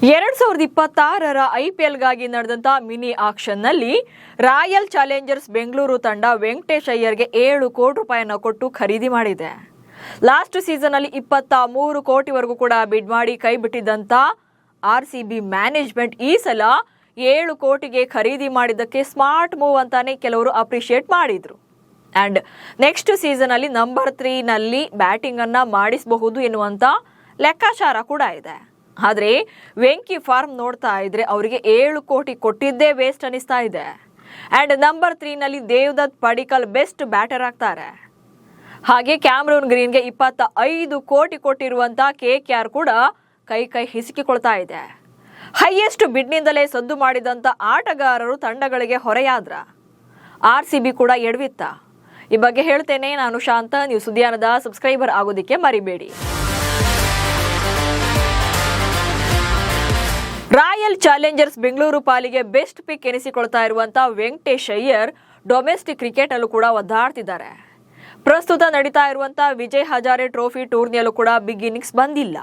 2026ರ ಐಪಿಎಲ್ಗಾಗಿ ನಡೆದಂತ mini ಆಕ್ಷನ್ನಲ್ಲಿ royal Challengers Bengaluru ತಂಡ ವೆಂಕಟೇಶ್ ಅಯ್ಯರ್ಗೆ 7 ಕೋಟಿ ರೂಪಾಯಿಯನ್ನು ಕೊಟ್ಟು ಖರೀದಿ ಮಾಡಿದೆ. ಲಾಸ್ಟ್ ಸೀಸನ್ ಅಲ್ಲಿ 23 ಕೋಟಿವರೆಗೂ ಕೂಡ ಬಿಡ್ ಮಾಡಿ ಕೈ ಬಿಟ್ಟಿದ್ದಂತ ಆರ್ಸಿಬಿ ಮ್ಯಾನೇಜ್ಮೆಂಟ್ ಈ ಸಲ 7 ಕೋಟಿಗೆ ಖರೀದಿ ಮಾಡಿದ್ದಕ್ಕೆ ಸ್ಮಾರ್ಟ್ ಮೂವ್ ಅಂತಾನೆ ಕೆಲವರು ಅಪ್ರಿಶಿಯೇಟ್ ಮಾಡಿದ್ರು. ಅಂಡ್ ನೆಕ್ಸ್ಟ್ ಸೀಸನ್ ಅಲ್ಲಿ ನಂಬರ್ 3 ನಲ್ಲಿ ಬ್ಯಾಟಿಂಗ್ ಅನ್ನ ಮಾಡಿಸಬಹುದು ಎನ್ನುವಂತ ಲೆಕ್ಕಾಚಾರ ಕೂಡ ಇದೆ. ಆದ್ರೆ ವೆಂಕಿ ಫಾರ್ಮ್ ನೋಡ್ತಾ ಇದ್ರೆ ಅವರಿಗೆ 7 ಕೋಟಿ ಕೊಟ್ಟಿದ್ದೇ ವೇಸ್ಟ್ ಅನಿಸ್ತಾ ಇದೆ. ಅಂಡ್ ನಂಬರ್ 3 ನಲ್ಲಿ ದೇವದತ್ ಪಡಿಕ್ಕಲ್ ಬೆಸ್ಟ್ ಬ್ಯಾಟರ್ ಆಗ್ತಾರೆ. ಹಾಗೆ ಕ್ಯಾಮರೂನ್ ಗ್ರೀನ್ಗೆ 25 ಕೋಟಿ ಕೊಟ್ಟಿರುವಂತ ಕೆಕೆಆರ್ ಕೂಡ ಕೈ ಹಿಸುಕಿಕೊಳ್ತಾ ಇದೆ. ಹೈಯೆಸ್ಟ್ ಬಿಡ್ನಿಂದಲೇ ಸದ್ದು ಮಾಡಿದಂತ ಆಟಗಾರರು ತಂಡಗಳಿಗೆ ಹೊರೆಯಾದ್ರ, ಆರ್ಸಿಬಿ ಕೂಡ ಎಡವಿತ್ತ. ಈ ಬಗ್ಗೆ ಹೇಳ್ತೇನೆ. ನಾನು ಶಾಂತ. ನೀವು ಸುದ್ದಿಯಾನದ ಸಬ್ಸ್ಕ್ರೈಬರ್ ಆಗೋದಿಕ್ಕೆ ಮರಿಬೇಡಿ. ರಾಯಲ್ ಚಾಲೆಂಜರ್ಸ್ ಬೆಂಗಳೂರು ಪಾಲಿಗೆ ಬೆಸ್ಟ್ ಪಿಕ್ ಎನಿಸಿಕೊಳ್ತಾ ಇರುವಂತಹ ವೆಂಕಟೇಶ್ ಅಯ್ಯರ್ ಡೊಮೆಸ್ಟಿಕ್ ಕ್ರಿಕೆಟ್ ಅಲ್ಲೂ ಕೂಡ ಒದ್ದಾಡ್ತಿದ್ದಾರೆ. ಪ್ರಸ್ತುತ ನಡೀತಾ ಇರುವಂತಹ ವಿಜಯ್ ಹಜಾರೆ ಟ್ರೋಫಿ ಟೂರ್ನಿಯಲ್ಲೂ ಕೂಡ ಬಿಗ್ ಇನ್ನಿಂಗ್ಸ್ ಬಂದಿಲ್ಲ.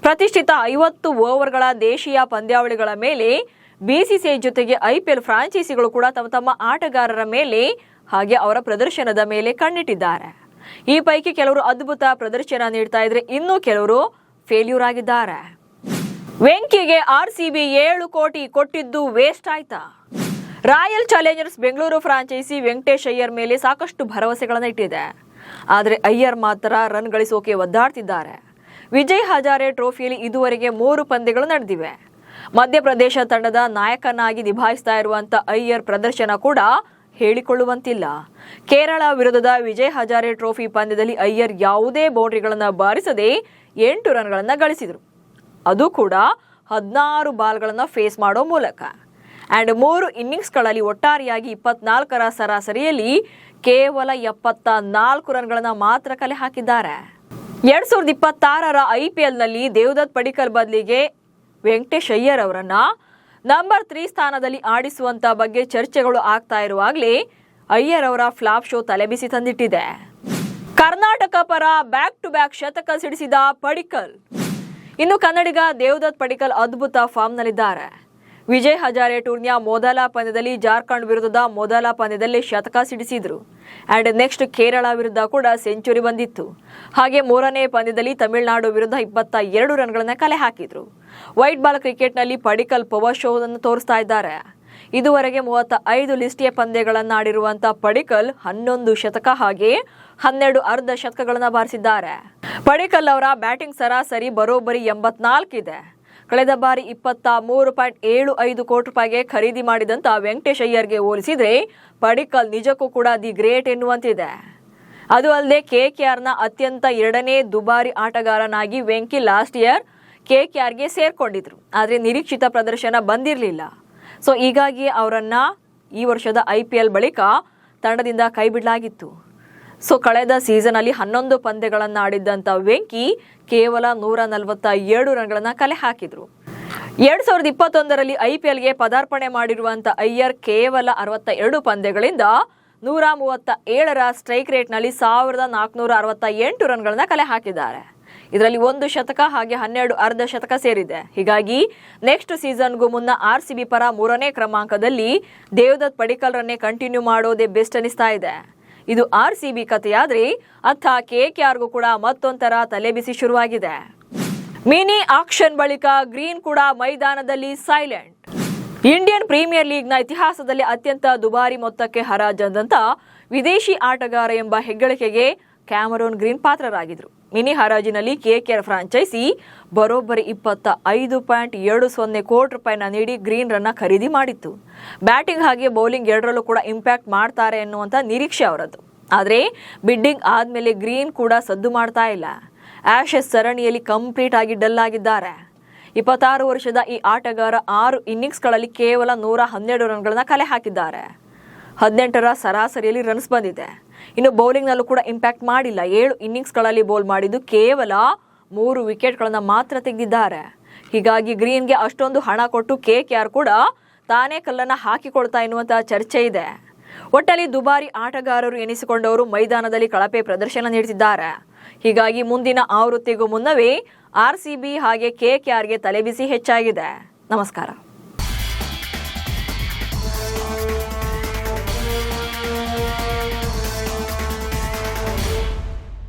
ಪ್ರತಿಷ್ಠಿತ 50 ಓವರ್ಗಳ ದೇಶೀಯ ಪಂದ್ಯಾವಳಿಗಳ ಮೇಲೆ ಬಿಸಿಸಿಐ ಜೊತೆಗೆ ಐಪಿಎಲ್ ಫ್ರಾಂಚೈಸಿಗಳು ಕೂಡ ತಮ್ಮ ಆಟಗಾರರ ಮೇಲೆ ಹಾಗೆ ಅವರ ಪ್ರದರ್ಶನದ ಮೇಲೆ ಕಣ್ಣಿಟ್ಟಿದ್ದಾರೆ. ಈ ಪೈಕಿ ಕೆಲವರು ಅದ್ಭುತ ಪ್ರದರ್ಶನ ನೀಡ್ತಾ ಇದ್ರೆ, ಇನ್ನು ಕೆಲವರು ಫೇಲ್ಯೂರ್ ಆಗಿದ್ದಾರೆ. ವೆಂಕಿಗೆ ಆರ್ಸಿಬಿ 7 ಕೋಟಿ ಕೊಟ್ಟಿದ್ದು ವೇಸ್ಟ್ ಆಯ್ತಾ? Royal Challengers Bengaluru franchise Venkatesh Iyer ಮೇಲೆ ಸಾಕಷ್ಟು ಭರವಸೆಗಳನ್ನು ಇಟ್ಟಿದೆ. ಆದರೆ ಅಯ್ಯರ್ ಮಾತ್ರ ರನ್ ಗಳಿಸೋಕೆ ಒದ್ದಾಡ್ತಿದ್ದಾರೆ. ವಿಜಯ್ ಹಜಾರೆ ಟ್ರೋಫಿಯಲ್ಲಿ ಇದುವರೆಗೆ 3 ಪಂದ್ಯಗಳು ನಡೆದಿವೆ. ಮಧ್ಯಪ್ರದೇಶ ತಂಡದ ನಾಯಕನಾಗಿ ನಿಭಾಯಿಸ್ತಾ ಇರುವಂತ ಅಯ್ಯರ್ ಪ್ರದರ್ಶನ ಕೂಡ ಹೇಳಿಕೊಳ್ಳುವಂತಿಲ್ಲ. ಕೇರಳ ವಿರುದ್ಧದ ವಿಜಯ್ ಹಜಾರೆ ಟ್ರೋಫಿ ಪಂದ್ಯದಲ್ಲಿ ಅಯ್ಯರ್ ಯಾವುದೇ ಬೌಂಡ್ರಿಗಳನ್ನು ಬಾರಿಸದೆ 8 ರನ್ಗಳನ್ನು ಗಳಿಸಿದರು. ಅದು ಕೂಡ 16 ಬಾಲ್ಗಳನ್ನು ಫೇಸ್ ಮಾಡೋ ಮೂಲಕ. ಅಂಡ್ 3 ಇನ್ನಿಂಗ್ಸ್ಗಳಲ್ಲಿ ಒಟ್ಟಾರೆಯಾಗಿ 24ರ ಸರಾಸರಿಯಲ್ಲಿ ಕೇವಲ 74 ರನ್ಗಳನ್ನು ಮಾತ್ರ ಕಲೆ ಹಾಕಿದ್ದಾರೆ. 2026ರ ಐಪಿಎಲ್ನಲ್ಲಿ ದೇವದತ್ ಪಡಿಕ್ಕಲ್ ಬದಲಿಗೆ ವೆಂಕಟೇಶ್ ಅಯ್ಯರ್ ಅವರನ್ನ ನಂಬರ್ 3 ಸ್ಥಾನದಲ್ಲಿ ಆಡಿಸುವಂತ ಬಗ್ಗೆ ಚರ್ಚೆಗಳು ಆಗ್ತಾ ಇರುವಾಗಲೇ ಅಯ್ಯರ್ ಅವರ ಫ್ಲಾಪ್ ಶೋ ತಲೆಬಿಸಿ ತಂದಿಟ್ಟಿದೆ. ಕರ್ನಾಟಕ ಪರ ಬ್ಯಾಕ್ ಟು ಬ್ಯಾಕ್ ಶತಕ ಸಿಡಿಸಿದ ಪಡಿಕ್ಕಲ್. ಇನ್ನು ಕನ್ನಡಿಗ ದೇವದತ್ ಪಡಿಕ್ಕಲ್ ಅದ್ಭುತ ಫಾರ್ಮ್ ನಲ್ಲಿದ್ದಾರೆ. ವಿಜಯ್ ಹಜಾರೆ ಟೂರ್ನಿಯ ಮೊದಲ ಪಂದ್ಯದಲ್ಲಿ ಜಾರ್ಖಂಡ್ ವಿರುದ್ಧದ ಮೊದಲ ಪಂದ್ಯದಲ್ಲಿ ಶತಕ ಸಿಡಿಸಿದ್ರು. ಅಂಡ್ ನೆಕ್ಸ್ಟ್ ಕೇರಳ ವಿರುದ್ಧ ಕೂಡ ಸೆಂಚುರಿ ಬಂದಿತ್ತು. ಹಾಗೆ 3ನೇ ಪಂದ್ಯದಲ್ಲಿ ತಮಿಳುನಾಡು ವಿರುದ್ಧ 22 ರನ್ಗಳನ್ನು ಕಲೆ ಹಾಕಿದ್ರು. ವೈಟ್ ಬಾಲ್ ಕ್ರಿಕೆಟ್ನಲ್ಲಿ ಪಡಿಕ್ಕಲ್ ಪವರ್ ಶೋ ಅನ್ನು ತೋರಿಸ್ತಾ ಇದ್ದಾರೆ. ಇದುವರೆಗೆ 35 ಲಿಸ್ಟಿಯ ಪಂದ್ಯಗಳನ್ನು ಆಡಿರುವಂತಹ ಪಡಿಕ್ಕಲ್ 11 ಶತಕ ಹಾಗೆ 12 ಅರ್ಧ ಶತಕಗಳನ್ನು ಬಾರಿಸಿದ್ದಾರೆ. ಪಡಿಕ್ಕಲ್ ಅವರ ಬ್ಯಾಟಿಂಗ್ ಸರಾಸರಿ ಬರೋಬ್ಬರಿ 84 ಇದೆ. ಕಳೆದ ಬಾರಿ 23.75 ಕೋಟಿ ರೂಪಾಯಿಗೆ ಖರೀದಿ ಮಾಡಿದಂತ ವೆಂಕಟೇಶ್ ಅಯ್ಯರ್ಗೆ ಹೋಲಿಸಿದ್ರೆ ಪಡಿಕ್ಕಲ್ ನಿಜಕ್ಕೂ ಕೂಡ ದಿ ಗ್ರೇಟ್ ಎನ್ನುವಂತಿದೆ. ಅದು ಅಲ್ಲದೆ ಕೆಕೆಆರ್ನ ಅತ್ಯಂತ 2ನೇ ದುಬಾರಿ ಆಟಗಾರನಾಗಿ ವೆಂಕಿ ಲಾಸ್ಟ್ ಇಯರ್ ಕೆಕೆಆರ್ಗೆ ಸೇರ್ಕೊಂಡಿದ್ರು. ಆದರೆ ನಿರೀಕ್ಷಿತ ಪ್ರದರ್ಶನ ಬಂದಿರಲಿಲ್ಲ. ಸೊ ಹೀಗಾಗಿ ಅವರನ್ನ ಈ ವರ್ಷದ ಐಪಿಎಲ್ ಬಳಿಕ ತಂಡದಿಂದ ಕೈ ಬಿಡಲಾಗಿತ್ತು. ಸೊ ಕಳೆದ ಸೀಸನ್ ಅಲ್ಲಿ 11 ಪಂದ್ಯಗಳನ್ನು ಆಡಿದ್ದಂತ ವೆಂಕಿ ಕೇವಲ 147 ರನ್ಗಳನ್ನು ಕಲೆ ಹಾಕಿದ್ರು. 2021ರಲ್ಲಿ ಐಪಿಎಲ್ಗೆ ಪದಾರ್ಪಣೆ ಮಾಡಿರುವಂತ ಅಯ್ಯರ್ ಕೇವಲ 62 ಪಂದ್ಯಗಳಿಂದ 137ರ ಸ್ಟ್ರೈಕ್ ರೇಟ್ನಲ್ಲಿ 1468 ರನ್ಗಳನ್ನು ಕಲೆ ಹಾಕಿದ್ದಾರೆ. ಇದರಲ್ಲಿ 1 ಶತಕ ಹಾಗೆ 12 ಅರ್ಧ ಶತಕ ಸೇರಿದೆ. ಹೀಗಾಗಿ ನೆಕ್ಸ್ಟ್ ಸೀಸನ್ಗೂ ಮುನ್ನ ಆರ್ಸಿಬಿ ಪರ 3ನೇ ಕ್ರಮಾಂಕದಲ್ಲಿ ದೇವದತ್ ಪಡಿಕ್ಕಲ್ ರನ್ನೇ ಕಂಟಿನ್ಯೂ ಮಾಡೋದೇ ಬೆಸ್ಟ್ ಅನಿಸ್ತಾ ಇದೆ. ಇದು ಆರ್ಸಿಬಿ ಕಥೆಯಾದ್ರೆ ಅತ್ತ ಕೆಕೆಆರ್ಗೂ ಕೂಡ ಮತ್ತೊಂಥರ ತಲೆಬಿಸಿ ಶುರುವಾಗಿದೆ. ಮಿನಿ ಆಕ್ಷನ್ ಬಳಿಕ ಗ್ರೀನ್ ಕೂಡ ಮೈದಾನದಲ್ಲಿ ಸೈಲೆಂಟ್. ಇಂಡಿಯನ್ ಪ್ರೀಮಿಯರ್ ಲೀಗ್ನ ಇತಿಹಾಸದಲ್ಲಿ ಅತ್ಯಂತ ದುಬಾರಿ ಮೊತ್ತಕ್ಕೆ ಹರಾಜಾದಂತ ವಿದೇಶಿ ಆಟಗಾರ ಎಂಬ ಹೆಗ್ಗಳಿಕೆಗೆ ಕ್ಯಾಮರೂನ್ ಗ್ರೀನ್ ಪಾತ್ರರಾಗಿದ್ರು. ಮಿನಿ ಹರಾಜಿನಲ್ಲಿ ಕೆಕೆಆರ್ ಫ್ರಾಂಚೈಸಿ ಬರೋಬ್ಬರಿ 25.70 ಕೋಟಿ ರೂಪಾಯಿನ ನೀಡಿ ಗ್ರೀನ್ ರನ್ನ ಖರೀದಿ ಮಾಡಿತ್ತು. ಬ್ಯಾಟಿಂಗ್ ಹಾಗೆ ಬೌಲಿಂಗ್ ಎರಡರಲ್ಲೂ ಕೂಡ ಇಂಪ್ಯಾಕ್ಟ್ ಮಾಡ್ತಾರೆ ಎನ್ನುವಂತ ನಿರೀಕ್ಷೆ ಅವರದ್ದು. ಆದರೆ ಬಿಡ್ಡಿಂಗ್ ಆದ್ಮೇಲೆ ಗ್ರೀನ್ ಕೂಡ ಸದ್ದು ಮಾಡ್ತಾ ಇಲ್ಲ. ಆಶಸ್ ಸರಣಿಯಲ್ಲಿ ಕಂಪ್ಲೀಟ್ ಆಗಿ ಡಲ್ ಆಗಿದ್ದಾರೆ. 26 ವರ್ಷದ ಈ ಆಟಗಾರ 6 ಇನ್ನಿಂಗ್ಸ್ಗಳಲ್ಲಿ ಕೇವಲ 112 ರನ್ಗಳನ್ನ ಕಲೆ ಹಾಕಿದ್ದಾರೆ. 18ರ ಸರಾಸರಿಯಲ್ಲಿ ರನ್ಸ್ ಬಂದಿದೆ. ಇನ್ನು ಬೌಲಿಂಗ್ನಲ್ಲೂ ಕೂಡ ಇಂಪ್ಯಾಕ್ಟ್ ಮಾಡಿಲ್ಲ. 7 ಇನ್ನಿಂಗ್ಸ್ಗಳಲ್ಲಿ ಬೌಲ್ ಮಾಡಿದ್ದು ಕೇವಲ 3 ವಿಕೆಟ್ಗಳನ್ನು ಮಾತ್ರ ತೆಗೆದಿದ್ದಾರೆ. ಹೀಗಾಗಿ ಗ್ರೀನ್ಗೆ ಅಷ್ಟೊಂದು ಹಣ ಕೊಟ್ಟು ಕೆಕೆಆರ್ ಕೂಡ ತಾನೇ ಕಲ್ಲನ್ನು ಹಾಕಿಕೊಳ್ತಾ ಎನ್ನುವಂತಹ ಚರ್ಚೆ ಇದೆ. ಒಟ್ಟಲ್ಲಿ ದುಬಾರಿ ಆಟಗಾರರು ಎನಿಸಿಕೊಂಡವರು ಮೈದಾನದಲ್ಲಿ ಕಳಪೆ ಪ್ರದರ್ಶನ ನೀಡುತ್ತಿದ್ದಾರೆ. ಹೀಗಾಗಿ ಮುಂದಿನ ಆವೃತ್ತಿಗೂ ಮುನ್ನವೇ RCB ಹಾಗೆ KKRಗೆ ತಲೆಬಿಸಿ ಹೆಚ್ಚಾಗಿದೆ. ನಮಸ್ಕಾರ.